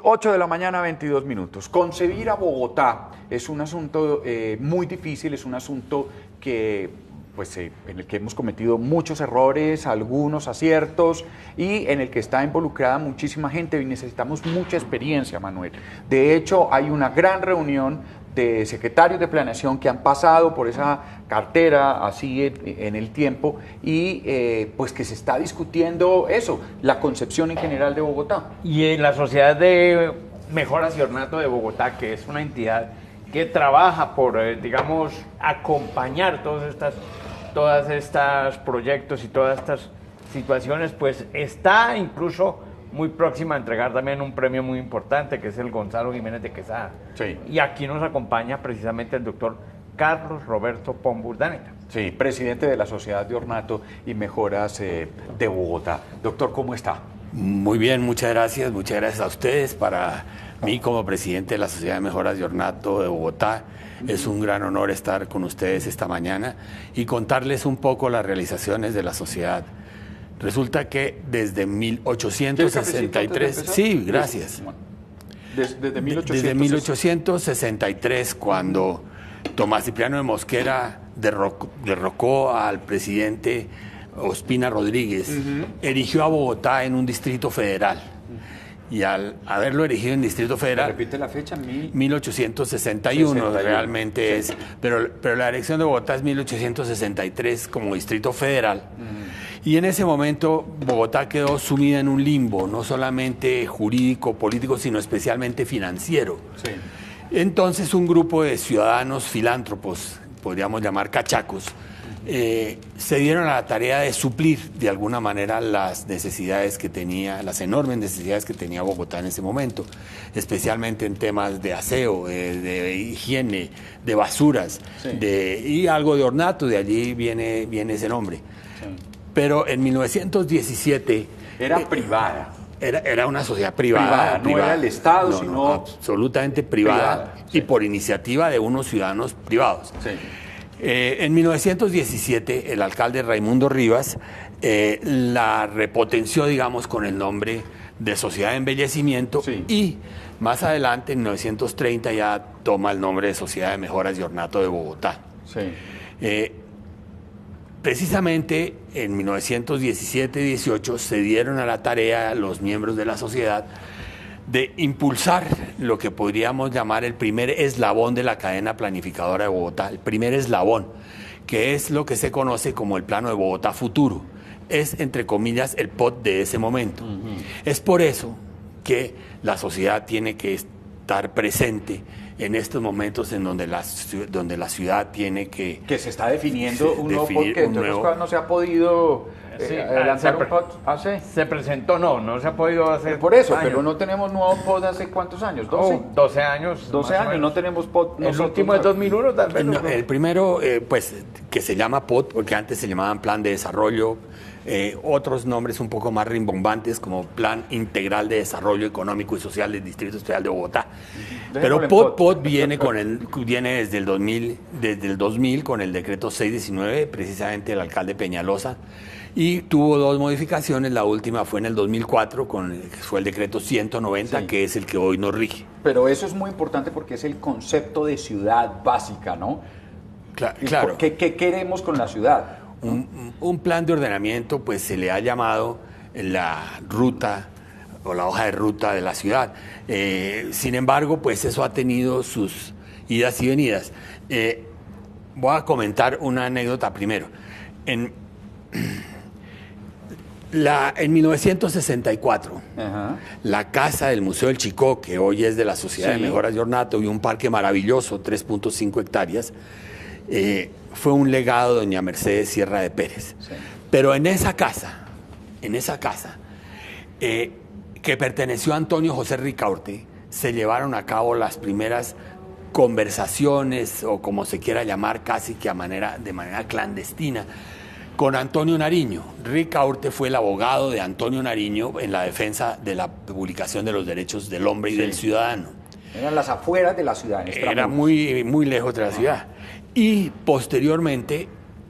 8 de la mañana, 22 minutos. Concebir a Bogotá es un asunto muy difícil, es un asunto que, en el que hemos cometido muchos errores, algunos aciertos, y en el que está involucrada muchísima gente y necesitamos mucha experiencia, Manuel. De hecho, hay una gran reunión de secretarios de planeación que han pasado por esa cartera así en el tiempo y pues que se está discutiendo eso, la concepción en general de Bogotá. Y en la Sociedad de Mejoras y Ornato de Bogotá, que es una entidad que trabaja por, digamos, acompañar todas estas proyectos y todas estas situaciones, pues está incluso muy próxima a entregar también un premio muy importante, que es el Gonzalo Jiménez de Quesada. Sí. Y aquí nos acompaña precisamente el doctor Carlos Roberto Pombo Urdaneta. Sí, presidente de la Sociedad de Ornato y Mejoras de Bogotá. Doctor, ¿cómo está? Muy bien, muchas gracias a ustedes. Para mí, como presidente de la Sociedad de Mejoras de Ornato de Bogotá, es un gran honor estar con ustedes esta mañana y contarles un poco las realizaciones de la sociedad. Resulta que desde 1863... Sí, gracias. Desde 1863, cuando Tomás Cipriano de Mosquera derrocó al presidente Ospina Rodríguez, erigió a Bogotá en un distrito federal. Y al haberlo erigido en Distrito Federal... ¿Repite la fecha? 1861 realmente sí. Pero la elección de Bogotá es 1863 como Distrito Federal. Y en ese momento Bogotá quedó sumida en un limbo, no solamente jurídico, político, sino especialmente financiero. Sí. Entonces un grupo de ciudadanos filántropos, podríamos llamar cachacos, se dieron a la tarea de suplir de alguna manera las necesidades que tenía, las enormes necesidades que tenía Bogotá en ese momento, especialmente en temas de aseo, de higiene, de basuras, sí, y algo de ornato, de allí viene ese nombre. Sí. Pero en 1917... Era privada. Era una sociedad privada. No era el Estado, sino... absolutamente privada sí, y por iniciativa de unos ciudadanos privados. Sí. En 1917, el alcalde Raimundo Rivas la repotenció, digamos, con el nombre de Sociedad de Embellecimiento, sí, y más adelante, en 1930, ya toma el nombre de Sociedad de Mejoras y Ornato de Bogotá. Sí. Precisamente en 1917-18 se dieron a la tarea los miembros de la sociedad de impulsar lo que podríamos llamar el primer eslabón de la cadena planificadora de Bogotá, el primer eslabón, que es lo que se conoce como el Plano de Bogotá Futuro. Es, entre comillas, el POT de ese momento. Es por eso que la sociedad tiene que estar presente en estos momentos en donde la ciudad tiene que... Que se está definiendo un nuevo POT que entonces no se ha podido lanzar un POT. Se presentó, no se ha podido hacer. Por eso, años. Pero no tenemos nuevo POT hace ¿cuántos años? ¿12? 12 años. 12 años, no tenemos POT. El último es 2001, tal vez. El primero, que se llama POT, porque antes se llamaban Plan de Desarrollo, otros nombres un poco más rimbombantes como Plan Integral de Desarrollo Económico y Social del Distrito Federal de Bogotá. Pero POT viene desde el 2000 con el decreto 619, precisamente el alcalde Peñalosa, y tuvo dos modificaciones. La última fue en el 2004 fue el decreto 190, sí, que es el que hoy nos rige. Pero eso es muy importante porque es el concepto de ciudad básica, ¿no? Claro. ¿Qué queremos con la ciudad? Un plan de ordenamiento, pues se le ha llamado la ruta o la hoja de ruta de la ciudad. Sin embargo, pues eso ha tenido sus idas y venidas. Voy a comentar una anécdota primero. En 1964, la casa del Museo del Chicó, que hoy es de la Sociedad, sí, de Mejoras de Ornato, y un parque maravilloso, 3.5 hectáreas, fue un legado de doña Mercedes Sierra de Pérez. Sí. Pero en esa casa, que perteneció a Antonio José Ricaurte, se llevaron a cabo las primeras conversaciones, o como se quiera llamar, casi que de manera clandestina, con Antonio Nariño. Ricaurte fue el abogado de Antonio Nariño en la defensa de la publicación de los derechos del hombre y, sí, del ciudadano. Eran las afueras de la ciudad. Era muy, muy lejos de la ciudad. Y posteriormente,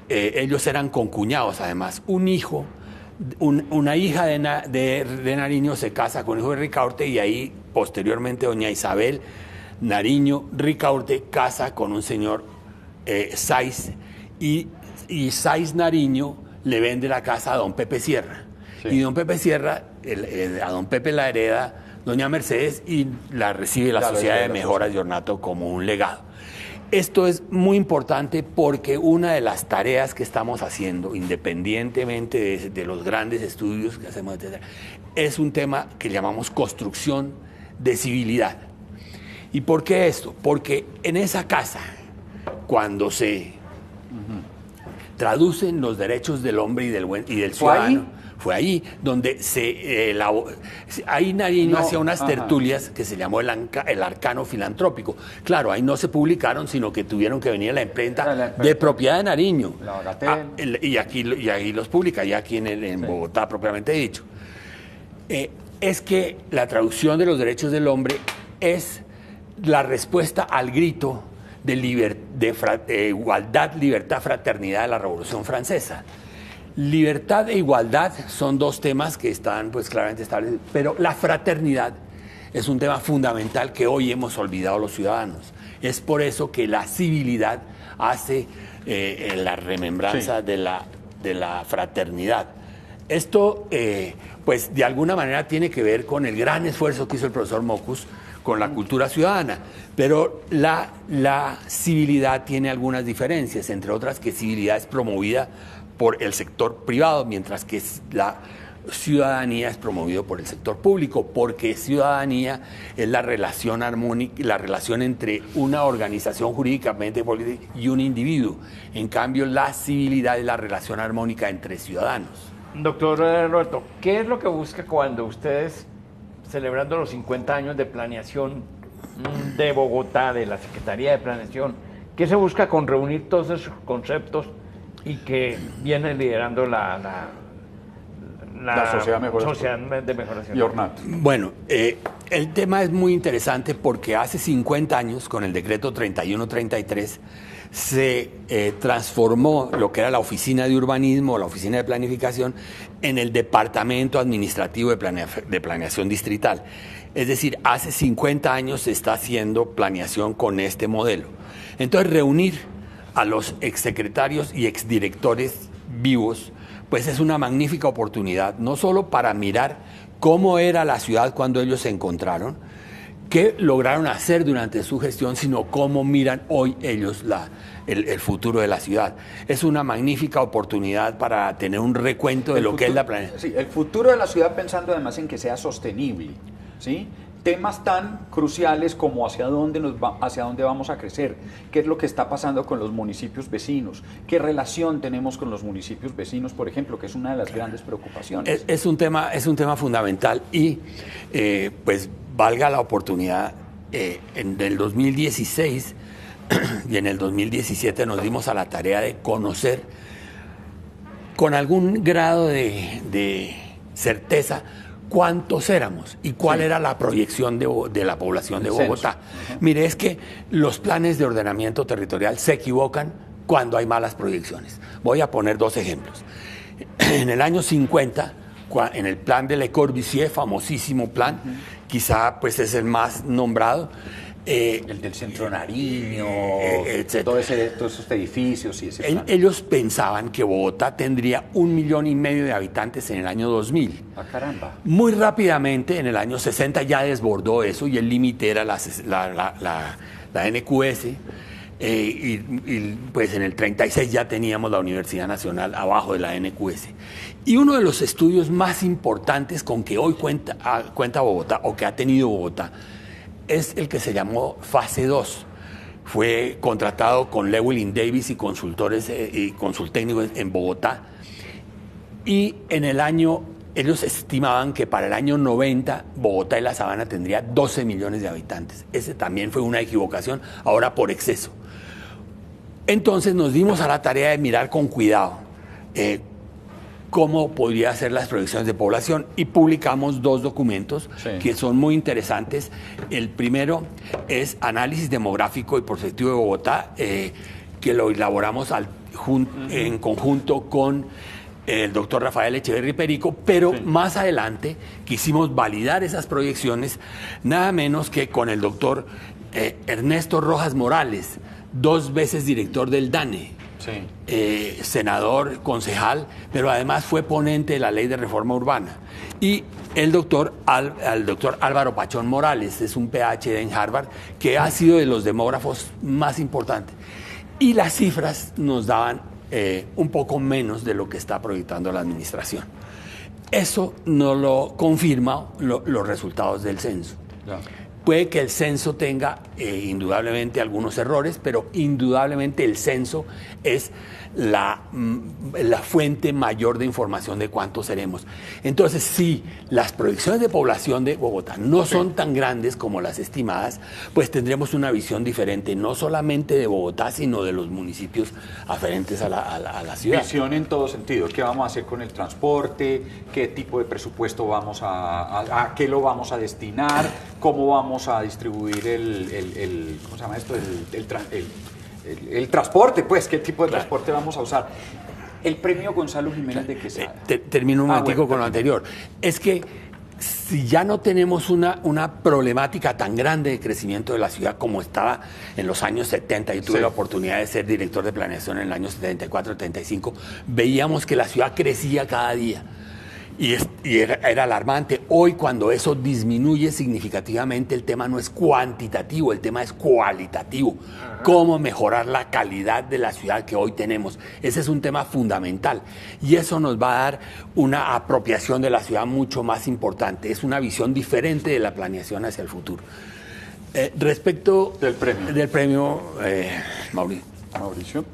ellos eran concuñados, además. Una hija de Nariño se casa con el hijo de Ricaurte y ahí posteriormente doña Isabel Nariño Ricaurte casa con un señor Saiz, y Saiz Nariño le vende la casa a don Pepe Sierra. Sí. Y don Pepe Sierra, a don Pepe la hereda doña Mercedes y la recibe la Sociedad de Mejoras de Ornato como un legado. Esto es muy importante porque una de las tareas que estamos haciendo, independientemente de los grandes estudios que hacemos, etc., es un tema que llamamos construcción de civilidad. ¿Y por qué esto? Porque en esa casa, cuando se traducen los derechos del hombre y del ciudadano, fue ahí donde ahí Nariño hacía unas tertulias que se llamó el Arcano Filantrópico. Claro, ahí no se publicaron, sino que tuvieron que venir a la imprenta de propiedad de Nariño. Y aquí los publica, ya aquí en Bogotá propiamente dicho. Es que la traducción de los derechos del hombre es la respuesta al grito de igualdad, libertad, fraternidad de la Revolución Francesa. Libertad e igualdad son dos temas que están pues claramente establecidos, pero la fraternidad es un tema fundamental que hoy hemos olvidado los ciudadanos. Es por eso que la civilidad hace la remembranza de la fraternidad. Esto pues de alguna manera tiene que ver con el gran esfuerzo que hizo el profesor Mockus con la cultura ciudadana, pero la civilidad tiene algunas diferencias, entre otras que civilidad es promovida por el sector privado, mientras que la ciudadanía es promovido por el sector público, porque ciudadanía es la relación armónica, la relación entre una organización jurídicamente política y un individuo. En cambio, la civilidad es la relación armónica entre ciudadanos. Doctor Roberto, ¿qué es lo que busca cuando ustedes, celebrando los 50 años de planeación de Bogotá, de la Secretaría de Planeación, qué se busca con reunir todos esos conceptos y que viene liderando la Sociedad de Mejoración y Ornato? Bueno, el tema es muy interesante porque hace 50 años, con el decreto 3133, se transformó lo que era la Oficina de Urbanismo, la Oficina de Planificación, en el Departamento Administrativo de Planeación Distrital. Es decir, hace 50 años se está haciendo planeación con este modelo. Entonces, reunir a los exsecretarios y exdirectores vivos, pues es una magnífica oportunidad, no solo para mirar cómo era la ciudad cuando ellos se encontraron, qué lograron hacer durante su gestión, sino cómo miran hoy ellos el futuro de la ciudad. Es una magnífica oportunidad para tener un recuento de lo que es la planeación. Sí, el futuro de la ciudad, pensando además en que sea sostenible, ¿sí? Temas tan cruciales como hacia dónde vamos a crecer, qué es lo que está pasando con los municipios vecinos, qué relación tenemos con los municipios vecinos, por ejemplo, que es una de las grandes preocupaciones. Es un tema fundamental y pues valga la oportunidad, en el 2016 y en el 2017 nos dimos a la tarea de conocer con algún grado de certeza cuántos éramos y cuál era la proyección de la población de Bogotá. Mire, es que los planes de ordenamiento territorial se equivocan cuando hay malas proyecciones. Voy a poner dos ejemplos. En el año 50, en el plan de Le Corbusier, famosísimo plan, quizá pues es el más nombrado, el del Centro Nariño, todos esos edificios y ese plan. Ellos pensaban que Bogotá tendría 1,5 millones de habitantes en el año 2000. ¡Ah, caramba! Muy rápidamente, en el año 60 ya desbordó eso y el límite era la NQS. Y pues en el 36 ya teníamos la Universidad Nacional abajo de la NQS. Y uno de los estudios más importantes con que hoy cuenta Bogotá, o que ha tenido Bogotá, es el que se llamó Fase 2. Fue contratado con Llewellyn Davis y consultores y consultécnicos en Bogotá. Y ellos estimaban que para el año 90 Bogotá y la Sabana tendría 12 millones de habitantes. Ese también fue una equivocación, ahora por exceso. Entonces nos dimos a la tarea de mirar con cuidado cómo podría ser las proyecciones de población y publicamos 2 documentos que son muy interesantes. El primero es Análisis Demográfico y Prospectivo de Bogotá, que lo elaboramos en conjunto con el doctor Rafael Echeverry Perico, pero más adelante quisimos validar esas proyecciones nada menos que con el doctor Ernesto Rojas Morales, 2 veces director del DANE, senador, concejal, pero además fue ponente de la ley de reforma urbana. Y el doctor Álvaro Pachón Morales, es un PhD en Harvard, que ha sido de los demógrafos más importantes. Y las cifras nos daban un poco menos de lo que está proyectando la administración. Eso no lo confirman los resultados del censo. Claro. Puede que el censo tenga indudablemente algunos errores, pero indudablemente el censo es la fuente mayor de información de cuántos seremos. Entonces, si las proyecciones de población de Bogotá no son tan grandes como las estimadas, pues tendremos una visión diferente, no solamente de Bogotá, sino de los municipios aferentes a la ciudad. Visión en todo sentido. ¿Qué vamos a hacer con el transporte? ¿Qué tipo de presupuesto vamos a qué lo vamos a destinar? ¿Cómo vamos a distribuir ¿cómo se llama esto? El transporte, pues, ¿qué tipo de transporte vamos a usar? El premio Gonzalo Jiménez de Quesada. Termino un momentico con lo anterior. Es que si ya no tenemos una problemática tan grande de crecimiento de la ciudad como estaba en los años 70, yo tuve la oportunidad de ser director de planeación en el año 74, 75, veíamos que la ciudad crecía cada día. Y era alarmante. Hoy, cuando eso disminuye significativamente, el tema no es cuantitativo, el tema es cualitativo. Ajá. Cómo mejorar la calidad de la ciudad que hoy tenemos. Ese es un tema fundamental. Y eso nos va a dar una apropiación de la ciudad mucho más importante. Es una visión diferente de la planeación hacia el futuro. Respecto del premio Mauricio.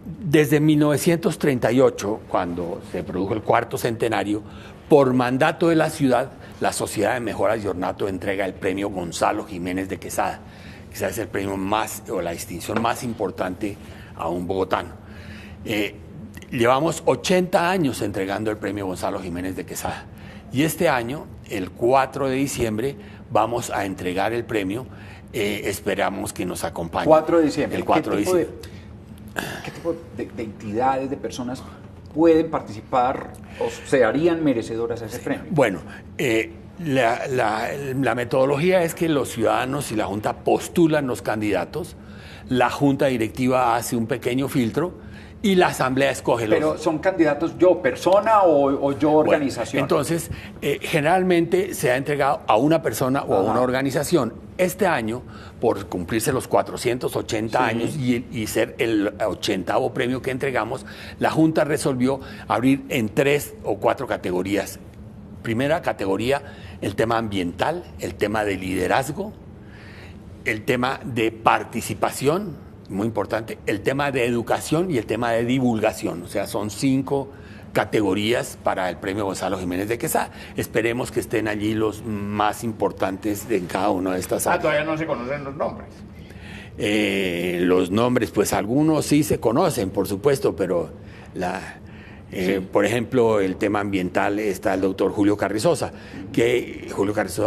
Desde 1938, cuando se produjo el 4º centenario, por mandato de la ciudad, la Sociedad de Mejoras y Ornato entrega el premio Gonzalo Jiménez de Quesada. Quizás es el premio la distinción más importante a un bogotano. Llevamos 80 años entregando el premio Gonzalo Jiménez de Quesada. Y este año, el 4 de diciembre, vamos a entregar el premio. Esperamos que nos acompañe. 4 de diciembre. El 4 de diciembre. ¿Qué tipo de entidades, de personas pueden participar o se harían merecedoras a ese premio? Bueno, la metodología es que los ciudadanos y la Junta postulan los candidatos, la Junta Directiva hace un pequeño filtro y la Asamblea escoge los... Pero ¿son candidatos yo, persona o yo, organización? Bueno, entonces, generalmente se ha entregado a una persona o a una organización. Este año, por cumplirse los 480 años y ser el 80º premio que entregamos, la Junta resolvió abrir en 3 o 4 categorías. Primera categoría, el tema ambiental, el tema de liderazgo, el tema de participación, muy importante, el tema de educación y el tema de divulgación. O sea, son 5 categorías para el premio Gonzalo Jiménez de Quesada. Esperemos que estén allí los más importantes en cada una de estas áreas. Todavía no se conocen los nombres. Los nombres, pues algunos sí se conocen, por supuesto, pero por ejemplo, el tema ambiental está el doctor Julio Carrizosa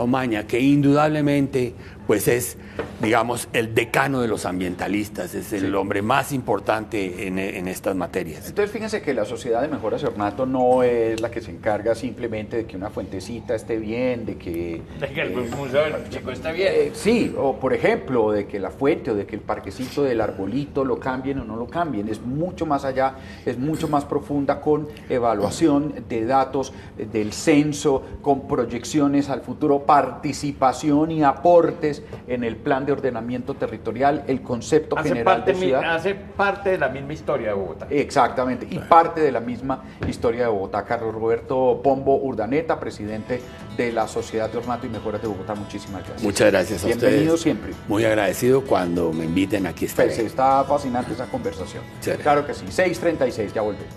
Omaña, que indudablemente pues es, digamos, el decano de los ambientalistas, es el hombre más importante en estas materias. Entonces, fíjense que la Sociedad de Mejoras y Ornato no es la que se encarga simplemente de que una fuentecita esté bien, de que el museo del chico esté bien. Sí, o por ejemplo, de que la fuente o de que el parquecito del arbolito lo cambien o no lo cambien. Es mucho más allá, es mucho más profunda, con evaluación de datos del censo, con proyecciones al futuro, participación y aportes en el plan de ordenamiento territorial, el concepto general de ciudad. Hace parte de la misma historia de Bogotá. Exactamente, y parte de la misma historia de Bogotá. Carlos Roberto Pombo Urdaneta, presidente de la Sociedad de Ornato y Mejoras de Bogotá, muchísimas gracias. Muchas gracias a ustedes. Bienvenido siempre. Muy agradecido, cuando me inviten aquí estaré. Pues está fascinante esa conversación. Sí. Claro que sí, 6:36, ya volvemos.